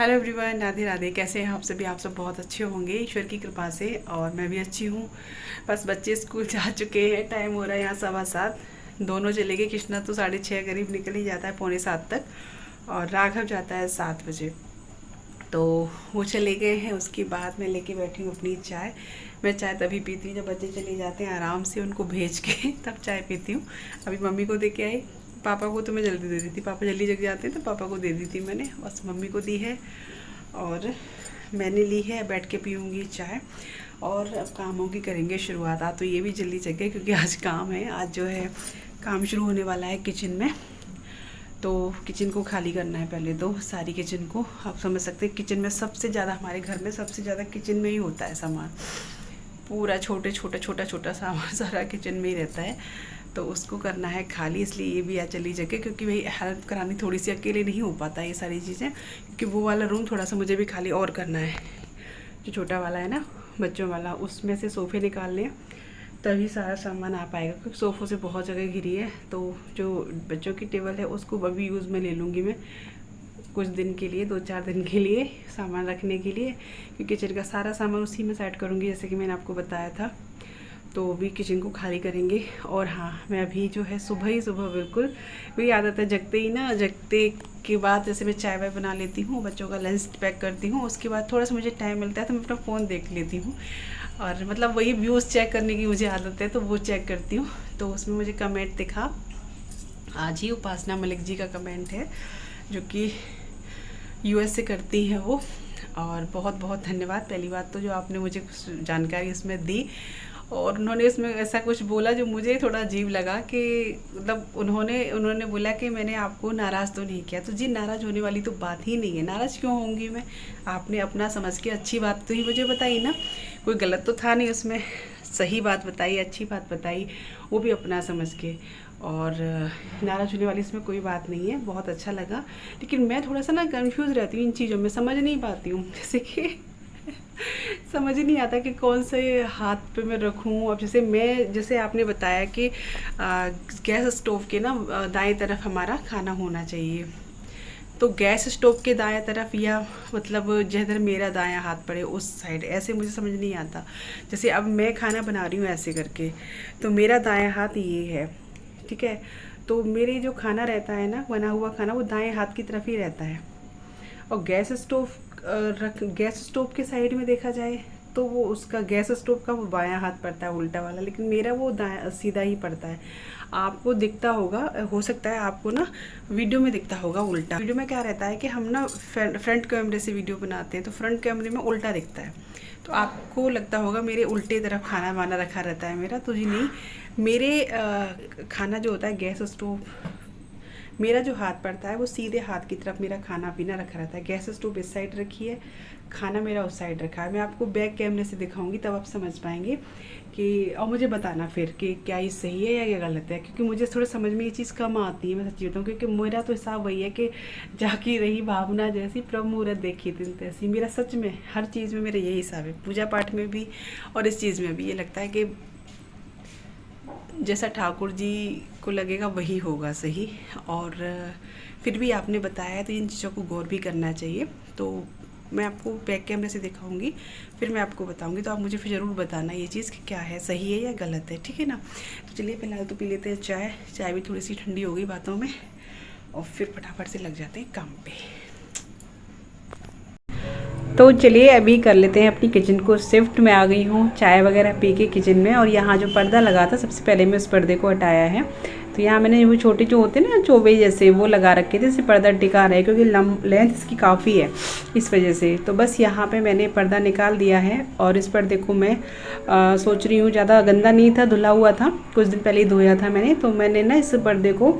Hello everyone, Radhe Radhe. कैसे हैं आप सभी? आप सब बहुत अच्छे होंगे ईश्वर की कृपा से, और मैं भी अच्छी हूँ। बस बच्चे स्कूल जा चुके हैं, टाइम हो रहा है यहाँ 7:15। दोनों चले गए। कृष्णा तो 6:30 करीब निकल ही जाता है, 6:45 तक, और राघव जाता है 7 बजे। तो वो चले गए हैं। उसके बाद मैं लेके बैठी हूँ अपनी चाय। मैं चाय तभी पीती हूँ जब बच्चे चले जाते हैं, आराम से उनको भेज के तब चाय पीती हूँ। अभी मम्मी को दे के आई। पापा को तो मैं जल्दी दे दी थी, पापा जल्दी जग जाते हैं तो पापा को दे दी थी मैंने, बस मम्मी को दी है और मैंने ली है। बैठ के पीऊँगी चाय और अब कामों की करेंगे शुरुआत। आज तो ये भी जल्दी जग गए क्योंकि आज काम है। आज जो है काम शुरू होने वाला है किचन में। तो किचन को खाली करना है पहले तो, सारी किचन को। आप समझ सकते हैं किचन में सबसे ज़्यादा, हमारे घर में सबसे ज़्यादा किचन में ही होता है सामान। पूरा छोटा सामान सारा किचन में ही रहता है। तो उसको करना है खाली, इसलिए ये भी आज चली जगह, क्योंकि भाई हेल्प करानी थोड़ी सी, अकेले नहीं हो पाता ये सारी चीज़ें। क्योंकि वो वाला रूम थोड़ा सा मुझे भी खाली और करना है, जो छोटा वाला है ना बच्चों वाला, उसमें से सोफ़े निकाल लें तभी सारा सामान आ पाएगा। क्योंकि सोफ़ों से बहुत जगह घिरी है। तो जो बच्चों की टेबल है उसको अभी यूज़ में ले लूँगी मैं कुछ दिन के लिए, 2-4 दिन के लिए सामान रखने के लिए। क्योंकि किचन का सारा सामान उसी में सेट करूँगी, जैसे कि मैंने आपको बताया था। तो अभी किचन को खाली करेंगे। और हाँ, मैं अभी जो है सुबह बिल्कुल वही आदत है, जगते ही ना, जगते के बाद जैसे मैं चाय वाय बना लेती हूँ, बच्चों का लंच पैक करती हूँ, उसके बाद थोड़ा सा मुझे टाइम मिलता है तो मैं अपना फ़ोन देख लेती हूँ। और मतलब वही व्यूज़ चेक करने की मुझे आदत है, तो वो चेक करती हूँ। तो उसमें मुझे कमेंट दिखा, आज ही उपासना मलिक जी का कमेंट है, जो कि यूएस से करती हैं वो। और बहुत बहुत धन्यवाद। पहली बात तो जो आपने मुझे जानकारी इसमें दी, और उन्होंने इसमें ऐसा कुछ बोला जो मुझे थोड़ा अजीब लगा कि मतलब उन्होंने बोला कि मैंने आपको नाराज़ तो नहीं किया। तो जी, नाराज़ होने वाली तो बात ही नहीं है। नाराज़ क्यों होंगी मैं? आपने अपना समझ के अच्छी बात तो ही मुझे बताई ना, कोई गलत तो था नहीं उसमें। सही बात बताई, अच्छी बात बताई, वो भी अपना समझ के। और नाराज़ होने वाली इसमें कोई बात नहीं है। बहुत अच्छा लगा। लेकिन मैं थोड़ा सा ना कंफ्यूज रहती हूँ इन चीज़ों में, समझ नहीं पाती हूँ। जैसे कि समझ ही नहीं आता कि कौन से हाथ पे मैं रखूँ। अब जैसे आपने बताया कि गैस स्टोव के ना दाएं तरफ हमारा खाना होना चाहिए। तो गैस स्टोव के दाएं तरफ, या मतलब जिधर मेरा दायां हाथ पड़े उस साइड, ऐसे मुझे समझ नहीं आता। जैसे अब मैं खाना बना रही हूँ ऐसे करके, तो मेरा दायां हाथ ये है, ठीक है। तो मेरे जो खाना रहता है ना, बना हुआ खाना, वो दाएं हाथ की तरफ ही रहता है। और गैस स्टोव के साइड में देखा जाए तो वो उसका गैस स्टोव का वो बायां हाथ पड़ता है, उल्टा वाला। लेकिन मेरा वो सीधा ही पड़ता है। आपको दिखता होगा, हो सकता है आपको ना वीडियो में दिखता होगा उल्टा। वीडियो में क्या रहता है कि हम ना फ्रंट कैमरे से वीडियो बनाते हैं, तो फ्रंट कैमरे में उल्टा दिखता है। तो आपको लगता होगा मेरे उल्टे तरफ खाना वाना रखा रहता है मेरा। तो जी नहीं, मेरे खाना जो होता है गैस स्टोव, मेरा जो हाथ पड़ता है वो सीधे हाथ की तरफ मेरा खाना पीना रखा रहता है। गैस स्टोव इस साइड रखी है, खाना मेरा उस साइड रखा है। मैं आपको बैक कैमरे से दिखाऊंगी, तब आप समझ पाएंगे कि, और मुझे बताना फिर कि क्या ये सही है या ये गलत है। क्योंकि मुझे थोड़ा समझ में ये चीज़ कम आती है, मैं सच्ची बताऊँ। क्योंकि मेरा तो हिसाब वही है कि जाकी रही भावना जैसी, प्रभु मुहूर्त देखी दिन तैसी। मेरा सच में हर चीज़ में मेरा यही हिसाब है, पूजा पाठ में भी और इस चीज़ में भी। ये लगता है कि जैसा ठाकुर जी को लगेगा वही होगा सही। और फिर भी आपने बताया तो इन चीज़ों को गौर भी करना चाहिए। तो मैं आपको बैक कैमरे से दिखाऊंगी, फिर मैं आपको बताऊंगी। तो आप मुझे फिर ज़रूर बताना ये चीज़ कि क्या है, सही है या गलत है, ठीक है ना। तो चलिए फिलहाल तो पी लेते हैं चाय। चाय भी थोड़ी सी ठंडी हो गई बातों में, और फिर फटाफट से लग जाते हैं काम पे। तो चलिए अभी कर लेते हैं अपनी किचन को शिफ्ट। मैं आ गई हूँ चाय वगैरह पी के किचन में, और यहाँ जो पर्दा लगा था सबसे पहले मैं उस पर्दे को हटाया है। तो यहाँ मैंने वो छोटे जो होते हैं ना चौबे जैसे, वो लगा रखे थे, इससे पर्दा टिका रहा है, क्योंकि लेंथ इसकी काफ़ी है इस वजह से। तो बस यहाँ पे मैंने पर्दा निकाल दिया है। और इस पर्दे को मैं सोच रही हूँ, ज़्यादा गंदा नहीं था, धुला हुआ था, कुछ दिन पहले ही धोया था मैंने। तो मैंने ना इस पर्दे को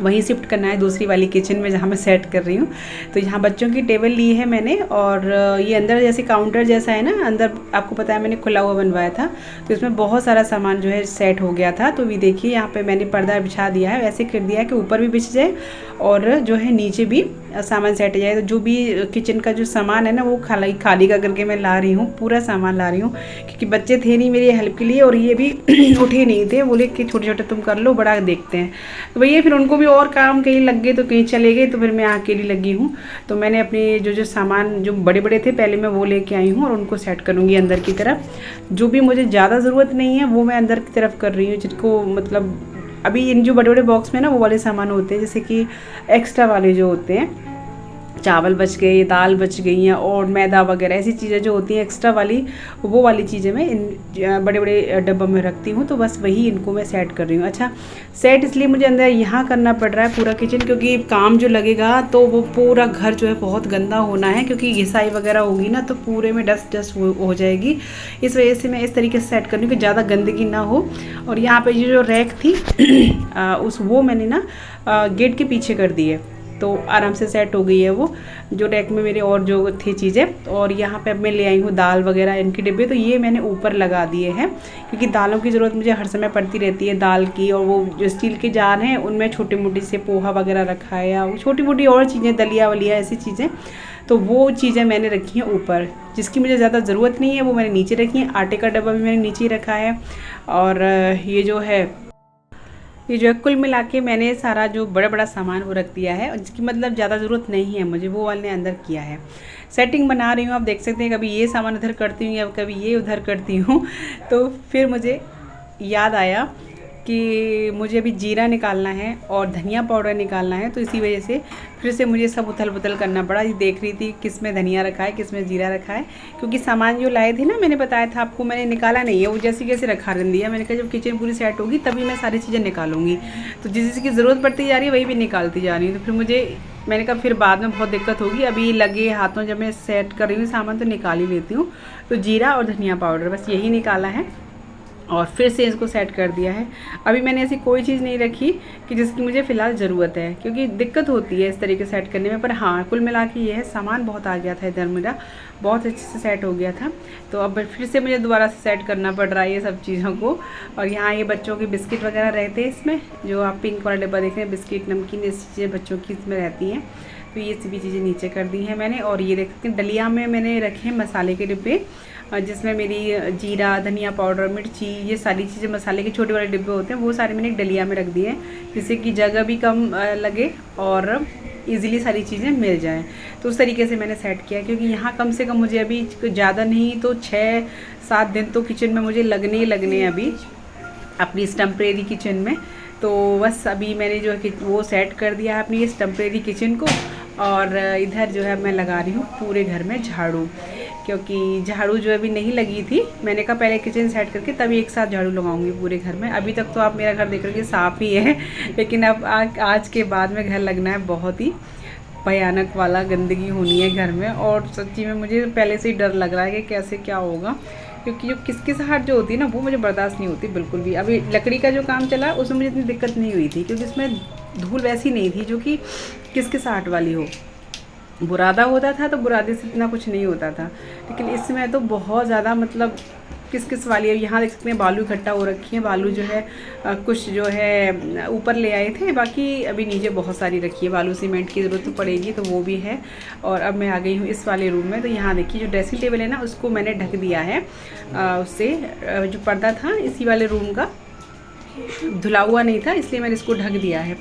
वहीं शिफ्ट करना है दूसरी वाली किचन में जहाँ मैं सेट कर रही हूँ। तो यहाँ बच्चों की टेबल ली है मैंने, और ये अंदर जैसे काउंटर जैसा है ना, अंदर आपको पता है मैंने खुला हुआ बनवाया था, तो इसमें बहुत सारा सामान जो है सेट हो गया था। तो ये देखिए यहाँ पे मैंने पर्दा बिछा दिया है, वैसे कर दिया है कि ऊपर भी बिछ जाए और जो है नीचे भी सामान सेट हो जाए। तो जो भी किचन का जो सामान है ना, वो खाली का करके मैं ला रही हूँ, पूरा सामान ला रही हूँ। क्योंकि बच्चे थे नहीं मेरी हेल्प के लिए, और ये भी उठे नहीं थे, बोले कि छोटे छोटे तुम कर लो, बड़ा देखते हैं। तो भैया फिर उनको भी और काम कहीं लग गए तो कहीं चले गए, तो फिर मैं अकेली लगी हूँ। तो मैंने अपने जो सामान जो बड़े बड़े थे पहले मैं वो लेके आई हूँ और उनको सेट करूँगी अंदर की तरफ। जो भी मुझे ज़्यादा ज़रूरत नहीं है वो मैं अंदर की तरफ कर रही हूँ, जिनको मतलब अभी इन जो बड़े बड़े बॉक्स में ना वो वाले सामान होते हैं, जैसे कि एक्स्ट्रा वाले जो होते हैं, चावल बच गए, दाल बच गई हैं और मैदा वगैरह ऐसी चीज़ें जो होती हैं एक्स्ट्रा वाली, वो वाली चीज़ें मैं इन बड़े बड़े डब्बों में रखती हूँ। तो बस वही इनको मैं सेट कर रही हूँ। अच्छा, सेट इसलिए मुझे अंदर यहाँ करना पड़ रहा है पूरा किचन, क्योंकि काम जो लगेगा तो वो पूरा घर जो है बहुत गंदा होना है, क्योंकि घिसाई वगैरह होगी ना तो पूरे में डस्ट डस्ट हो जाएगी। इस वजह से मैं इस तरीके से सेट कर रही हूँ कि ज़्यादा गंदगी ना हो। और यहाँ पर ये जो रैक थी वो मैंने ना गेट के पीछे कर दी है, तो आराम से सेट हो गई है वो जो रैक में मेरे और जो थी चीज़ें। और यहाँ पे अब मैं ले आई हूँ दाल वगैरह इनके डिब्बे, तो ये मैंने ऊपर लगा दिए हैं, क्योंकि दालों की ज़रूरत मुझे हर समय पड़ती रहती है दाल की। और वो जो स्टील के जार हैं उनमें छोटी मोटी से पोहा वगैरह रखा है या छोटी मोटी और चीज़ें, दलिया वलिया ऐसी चीज़ें, तो वो चीज़ें मैंने रखी हैं ऊपर। जिसकी मुझे ज़्यादा ज़रूरत नहीं है वो मैंने नीचे रखी है। आटे का डब्बा भी मैंने नीचे ही रखा है। और ये जो है कुल मिला के मैंने सारा जो बड़ा बड़ा सामान वो रख दिया है, और जिसकी मतलब ज़्यादा ज़रूरत नहीं है मुझे, वो वाले अंदर किया है। सेटिंग बना रही हूँ, आप देख सकते हैं कभी ये सामान उधर करती हूँ या कभी ये उधर करती हूँ। तो फिर मुझे याद आया कि मुझे अभी जीरा निकालना है और धनिया पाउडर निकालना है, तो इसी वजह से फिर से मुझे सब उथल पुथल करना पड़ा। ये देख रही थी किस में धनिया रखा है, किस में जीरा रखा है, क्योंकि सामान जो लाए थे ना मैंने बताया था आपको, मैंने निकाला नहीं है, वो जैसे कैसे रखा रख दिया। मैंने कहा जब किचन पूरी सेट होगी तभी मैं सारी चीज़ें निकालूंगी। तो जिस चीज़ की ज़रूरत पड़ती जा रही है वही भी निकालती जा रही हूँ। तो फिर मैंने कहा फिर बाद में बहुत दिक्कत होगी, अभी लगे हाथों जब मैं सेट कर रही हूँ सामान तो निकाल ही लेती हूँ। तो जीरा और धनिया पाउडर बस यही निकाला है और फिर से इसको सेट कर दिया है। अभी मैंने ऐसी कोई चीज़ नहीं रखी कि जिसकी मुझे फ़िलहाल ज़रूरत है, क्योंकि दिक्कत होती है इस तरीके सेट करने में। पर हाँ, कुल मिला के ये है, सामान बहुत आ गया था इधर, मेरा बहुत अच्छे से सेट हो गया था। तो अब फिर से मुझे दोबारा से सेट करना पड़ रहा है ये सब चीज़ों को। और यहाँ ये बच्चों के बिस्किट वगैरह रहते हैं इसमें, जो आप पिंक वाला डिब्बा देख रहे हैं, बिस्किट नमकीन ऐसी चीज़ें बच्चों की इसमें रहती हैं। तो ये सभी चीज़ें नीचे कर दी हैं मैंने। और ये देखते हैं डलिया में मैंने रखे हैं मसाले के डिब्बे, जिसमें मेरी जीरा, धनिया पाउडर, मिर्ची, ये सारी चीज़ें मसाले के छोटे वाले डिब्बे होते हैं, वो सारे मैंने एक डलिया में रख दिए हैं, जिससे कि जगह भी कम लगे और इजीली सारी चीज़ें मिल जाएं। तो उस तरीके से मैंने सेट किया, क्योंकि यहाँ कम से कम मुझे अभी ज़्यादा नहीं तो 6-7 दिन तो किचन में मुझे लगने ही लगने अभी अपनी इस टेम्परेरी किचन में। तो बस अभी मैंने जो है वो सेट कर दिया है अपनी इस टेम्परेरी किचन को। और इधर जो है मैं लगा रही हूँ पूरे घर में झाड़ू, क्योंकि झाड़ू जो अभी नहीं लगी थी। मैंने कहा पहले किचन सेट करके तभी एक साथ झाड़ू लगाऊंगी पूरे घर में। अभी तक तो आप मेरा घर देख रहे हो साफ़ ही है, लेकिन अब आज के बाद में घर लगना है बहुत ही भयानक वाला, गंदगी होनी है घर में। और सच्ची में मुझे पहले से ही डर लग रहा है कि कैसे क्या होगा, क्योंकि जो किसकिसाहट जो होती है ना वो मुझे बर्दाश्त नहीं होती बिल्कुल भी। अभी लकड़ी का जो काम चला उसमें मुझे इतनी दिक्कत नहीं हुई थी, क्योंकि उसमें धूल वैसी नहीं थी जो कि किसकिसाहट वाली हो। बुरादा होता था तो बुरादे से इतना कुछ नहीं होता था, लेकिन इसमें तो बहुत ज़्यादा मतलब किस वाली है। यहाँ देख सकते हैं बालू इकट्ठा हो रखी है। बालू जो है कुछ जो है ऊपर ले आए थे, बाकी अभी नीचे बहुत सारी रखी है। बालू सीमेंट की ज़रूरत तो पड़ेगी तो वो भी है। और अब मैं आ गई हूँ इस वाले रूम में। तो यहाँ देखिए जो ड्रेसिंग टेबल है ना उसको मैंने ढक दिया है, उससे जो पर्दा था इसी वाले रूम का धुला हुआ नहीं था, इसलिए मैंने इसको ढक दिया है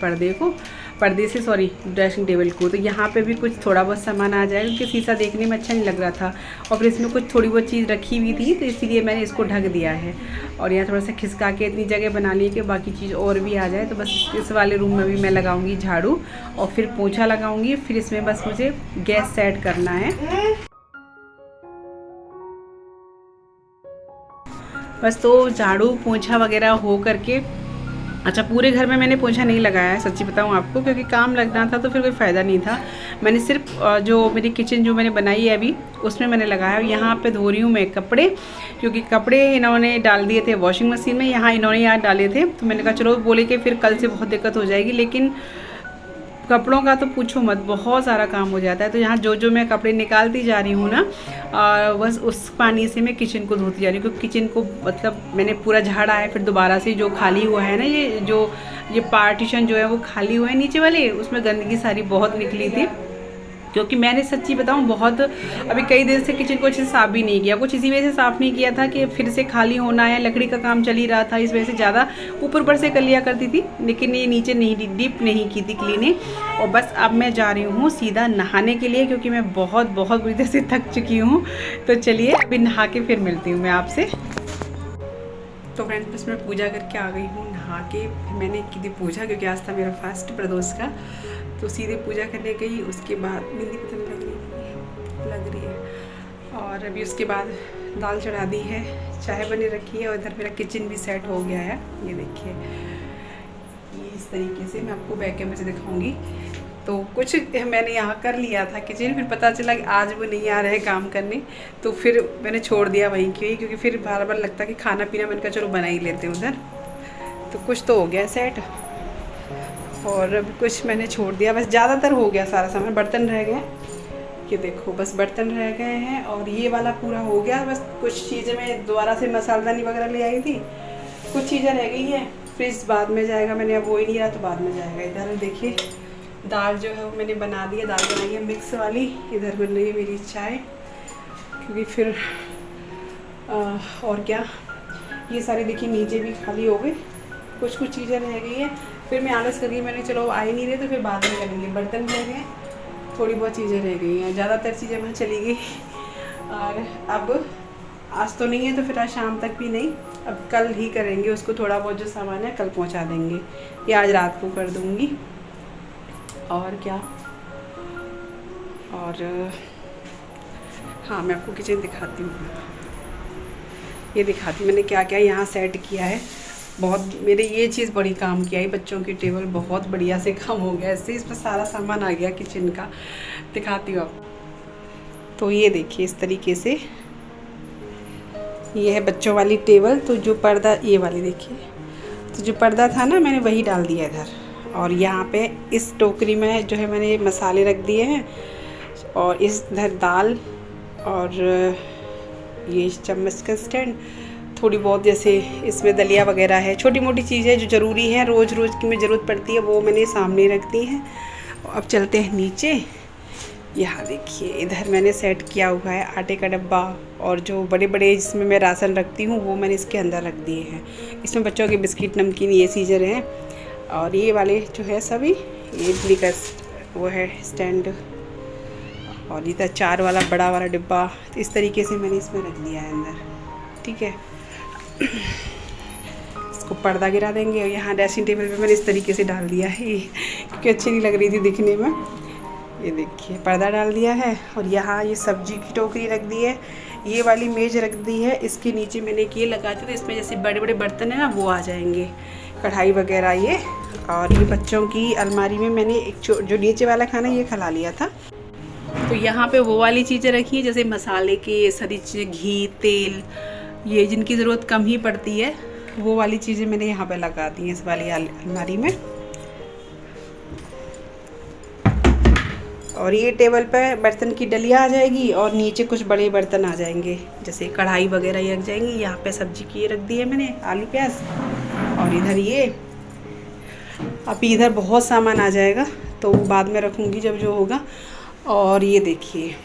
पर्दे से ड्रेसिंग टेबल को। तो यहाँ पे भी कुछ थोड़ा बहुत सामान आ जाएगा, क्योंकि शीशा देखने में अच्छा नहीं लग रहा था और फिर इसमें कुछ थोड़ी बहुत चीज़ रखी हुई थी, तो इसीलिए मैंने इसको ढक दिया है। और यहाँ थोड़ा सा खिसका के इतनी जगह बना ली कि बाकी चीज़ और भी आ जाए। तो बस इस वाले रूम में भी मैं लगाऊंगी झाड़ू और फिर पोंछा लगाऊंगी। फिर इसमें बस मुझे गैस सेट करना है। बस तो झाड़ू पोंछा वगैरह हो करके, अच्छा पूरे घर में मैंने पोंछा नहीं लगाया है सच्ची बताऊँ आपको, क्योंकि काम लगना था तो फिर कोई फ़ायदा नहीं था। मैंने सिर्फ जो मेरी किचन जो मैंने बनाई है अभी उसमें मैंने लगाया। यहाँ पे धो रही हूँ मैं कपड़े, क्योंकि कपड़े इन्होंने डाल दिए थे वॉशिंग मशीन में, यहाँ इन्होंने यहाँ डाले थे। तो मैंने कहा चलो बोले कि फिर कल से बहुत दिक्कत हो जाएगी, लेकिन कपड़ों का तो पूछो मत, बहुत सारा काम हो जाता है। तो यहाँ जो मैं कपड़े निकालती जा रही हूँ ना, बस उस पानी से मैं किचन को धोती जा रही हूँ, क्योंकि किचन को मतलब मैंने पूरा झाड़ा है। फिर दोबारा से जो खाली हुआ है ना, ये पार्टीशन जो है वो खाली हुआ है नीचे वाले, उसमें गंदगी सारी बहुत निकली थी। क्योंकि मैंने सच्ची बताऊं बहुत अभी कई दिन से किचन को अच्छे से साफ़ भी नहीं किया। कुछ इसी वजह से साफ़ नहीं किया था कि फिर से खाली होना है, लकड़ी का काम चल ही रहा था, इस वजह से ज़्यादा ऊपर से कर लिया करती थी, लेकिन ये नीचे नहीं डीप नहीं की थी क्लीनिंग। और बस अब मैं जा रही हूँ सीधा नहाने के लिए, क्योंकि मैं बहुत बुरी तरह से थक चुकी हूँ। तो चलिए अभी नहा के फिर मिलती हूँ मैं आपसे। तो फ्रेंड्स बस मैं पूजा करके आ गई हूँ नहा के। मैंने की थी पूजा, क्योंकि आज था मेरा फास्ट प्रदोष का, तो सीधे पूजा करने गई। उसके बाद मेहंदी पता नहीं लग रही है। और अभी उसके बाद दाल चढ़ा दी है, चाय बनी रखी है, और इधर मेरा किचन भी सेट हो गया है। ये देखिए, ये इस तरीके से मैं आपको बैक कैमरे से दिखाऊंगी। तो कुछ मैंने यहाँ कर लिया था किचन, फिर पता चला कि आज वो नहीं आ रहे काम करने, तो फिर मैंने छोड़ दिया वहीं की, क्योंकि फिर बार बार लगता कि खाना पीना मैंने कहा चलो बना ही लेते हैं उधर। तो कुछ तो हो गया सेट, और अब कुछ मैंने छोड़ दिया, बस ज़्यादातर हो गया सारा सामान। बर्तन रह गए, ये देखो बस बर्तन रह गए हैं, और ये वाला पूरा हो गया। बस कुछ चीज़ें मैं दोबारा से मसालदानी वगैरह ले आई थी, कुछ चीज़ें रह गई हैं। फ्रिज बाद में जाएगा, मैंने अब वो ही नहीं रहा तो बाद में जाएगा। इधर देखिए दाल जो है वो मैंने बना दी है, दाल बनाई है मिक्स वाली। इधर बन रही है मेरी चाय, क्योंकि फिर और क्या, ये सारी देखिए नीचे भी खाली हो गई, कुछ चीज़ें रह गई है। फिर मैं आलस कर गई, मैंने चलो आ ही नहीं रहे तो फिर बाद में करेंगे। बर्तन रह गए, थोड़ी बहुत चीज़ें रह गई हैं, ज़्यादातर चीज़ें वहाँ चली गई। और अब आज तो नहीं है तो फिर आज शाम तक भी नहीं, अब कल ही करेंगे उसको। थोड़ा बहुत जो सामान है कल पहुँचा देंगे, या आज रात को कर दूँगी। और क्या, और हाँ मैं आपको किचन दिखाती हूँ, ये दिखाती हूँ मैंने क्या क्या यहाँ सेट किया है। बहुत मेरे ये चीज़ बड़ी काम की आई, बच्चों की टेबल बहुत बढ़िया से काम हो गया इससे, इसमें सारा सामान आ गया किचन का। दिखाती हूँ आप, तो ये देखिए इस तरीके से ये है बच्चों वाली टेबल। तो जो पर्दा ये वाली देखिए, तो जो पर्दा था ना मैंने वही डाल दिया इधर। और यहाँ पे इस टोकरी में जो है मैंने मसाले रख दिए हैं, और इस इधर दाल, और ये चम्मच का स्टैंड, थोड़ी बहुत जैसे इसमें दलिया वगैरह है, छोटी मोटी चीज़ें जो ज़रूरी है रोज़ की में ज़रूरत पड़ती है, वो मैंने सामने रख दी है। अब चलते हैं नीचे। यहाँ देखिए इधर मैंने सेट किया हुआ है आटे का डब्बा, और जो बड़े बड़े जिसमें मैं राशन रखती हूँ वो मैंने इसके अंदर रख दिए हैं। इसमें बच्चों के बिस्किट नमकीन ये चीज़ें हैं। और ये वाले जो है सभी ये इडली का वो है स्टैंड, और इधर 4 वाला बड़ा वाला डिब्बा, तो इस तरीके से मैंने इसमें रख दिया है अंदर। ठीक है, इसको पर्दा गिरा देंगे। और यहाँ ड्रेसिंग टेबल पे मैंने इस तरीके से डाल दिया है, क्योंकि अच्छी नहीं लग रही थी दिखने में। ये देखिए पर्दा डाल दिया है, और यहाँ ये सब्जी की टोकरी रख दी है, ये वाली मेज रख दी है। इसके नीचे मैंने ये लगा दी, तो इसमें जैसे बड़े बड़े बर्तन है ना वो आ जाएंगे, कढ़ाई वगैरह ये। और ये बच्चों की अलमारी में मैंने एक जो नीचे वाला खाना ये खिला लिया था, तो यहाँ पे वो वाली चीज़ें रखी हैं, जैसे मसाले की सारी चीज़ें, घी तेल, ये जिनकी ज़रूरत कम ही पड़ती है वो वाली चीज़ें मैंने यहाँ पे लगा दी हैं इस वाली अलमारी में। और ये टेबल पे बर्तन की डलिया आ जाएगी, और नीचे कुछ बड़े बर्तन आ जाएंगे, जैसे कढ़ाई वगैरह ये रख जाएंगी। यहाँ पे सब्जी की ये रख दी है मैंने, आलू प्याज। और इधर ये, अभी इधर बहुत सामान आ जाएगा तो बाद में रखूँगी जब जो होगा। और ये देखिए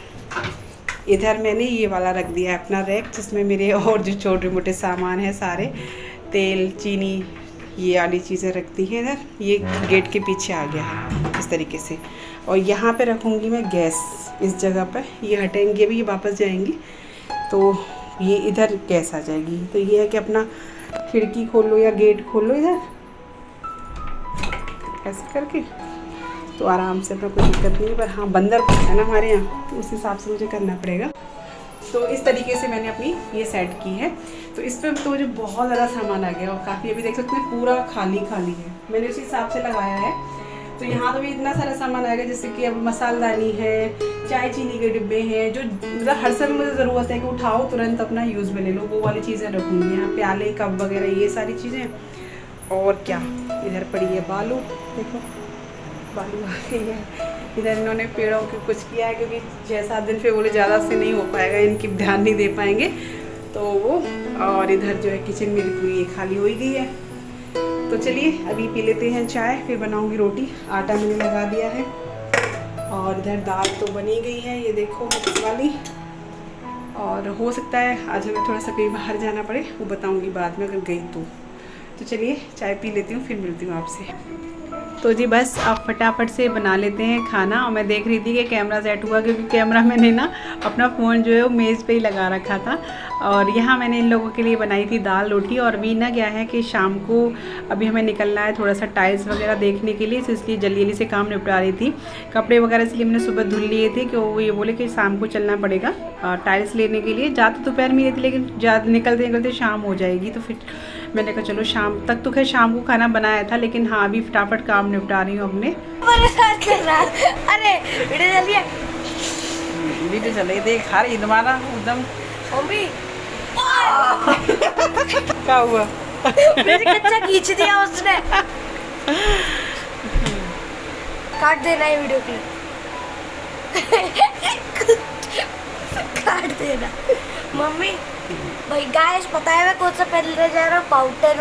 इधर मैंने ये वाला रख दिया है अपना रैक, जिसमें मेरे और जो छोटे मोटे सामान हैं सारे, तेल चीनी ये वाली चीज़ें रखती हैं इधर। ये गेट के पीछे आ गया है इस तरीके से। और यहाँ पे रखूँगी मैं गैस, इस जगह पर ये हटेंगे भी, ये वापस जाएंगी तो ये इधर गैस आ जाएगी। तो ये है कि अपना खिड़की खोल लो या गेट खोल लो इधर ऐसे करके, तो आराम से अपना कोई दिक्कत नहीं है। पर हाँ बंदर है ना हमारे यहाँ, तो उस हिसाब से मुझे करना पड़ेगा। तो इस तरीके से मैंने अपनी ये सेट की है। तो इस पर तो मुझे बहुत ज़्यादा सामान आ गया, और काफ़ी अभी देख सकते हैं पूरा खाली है, मैंने उसी हिसाब से लगाया है। तो यहाँ तो भी इतना सारा सामान आएगा, जैसे कि अब मसालदानी है, चाय चीनी के डिब्बे हैं, जो मतलब हर समय मुझे ज़रूरत है कि उठाओ तुरंत अपना यूज़ में ले लो, वो वाली चीज़ें रखूँगी। यहाँ प्याले कप वगैरह ये सारी चीज़ें। और क्या, इधर पड़ी है बालू, देखो बालू आ गई है। इधर इन्होंने पेड़ों के कुछ किया है, क्योंकि 6-7 दिन फिर बोले ज़्यादा से नहीं हो पाएगा, इनकी ध्यान नहीं दे पाएंगे तो वो। और इधर जो है किचन मेरी पूरी खाली हो ही गई है। तो चलिए अभी पी लेते हैं चाय, फिर बनाऊंगी रोटी। आटा मैंने लगा दिया है, और इधर दाल तो बनी गई है, ये देखो मिक्स वाली। और हो सकता है आज हमें थोड़ा सा कहीं बाहर जाना पड़े, वो बताऊंगी बाद में अगर गई तो चलिए चाय पी लेती हूँ, फिर मिलती हूँ आपसे। तो जी बस अब फटाफट से बना लेते हैं खाना। और मैं देख रही थी कि कैमरा सेट हुआ, क्योंकि कैमरा मैंने ना अपना फ़ोन जो है वो मेज़ पे ही लगा रखा था। और यहाँ मैंने इन लोगों के लिए बनाई थी दाल रोटी। और अभी ना क्या है कि शाम को अभी हमें निकलना है थोड़ा सा टाइल्स वगैरह देखने के लिए, तो इसलिए जल्दी जल्दी से काम निपटा रही थी। कपड़े वगैरह इसलिए मैंने सुबह धुल लिए थे कि वो ये बोले कि शाम को चलना पड़ेगा टाइल्स लेने के लिए। जाते दोपहर में थी, लेकिन ज़्यादा निकलते निकलते शाम हो जाएगी, तो फिर मैंने कहा चलो शाम तक। तो खैर शाम को खाना बनाया था, लेकिन हाँ अभी फटाफट काम निपटा रही हूँ अपने। अरे वीडियो चल रही, देख हार तुम्हारा एकदम क्या हुआ? कच्चा खींच दिया उसने। काट देना ये वीडियो क्लिप। काट देना मम्मी। भाई गाइस पता है मैं कौन सा पहन ले जा रहा हूँ? पाउडर।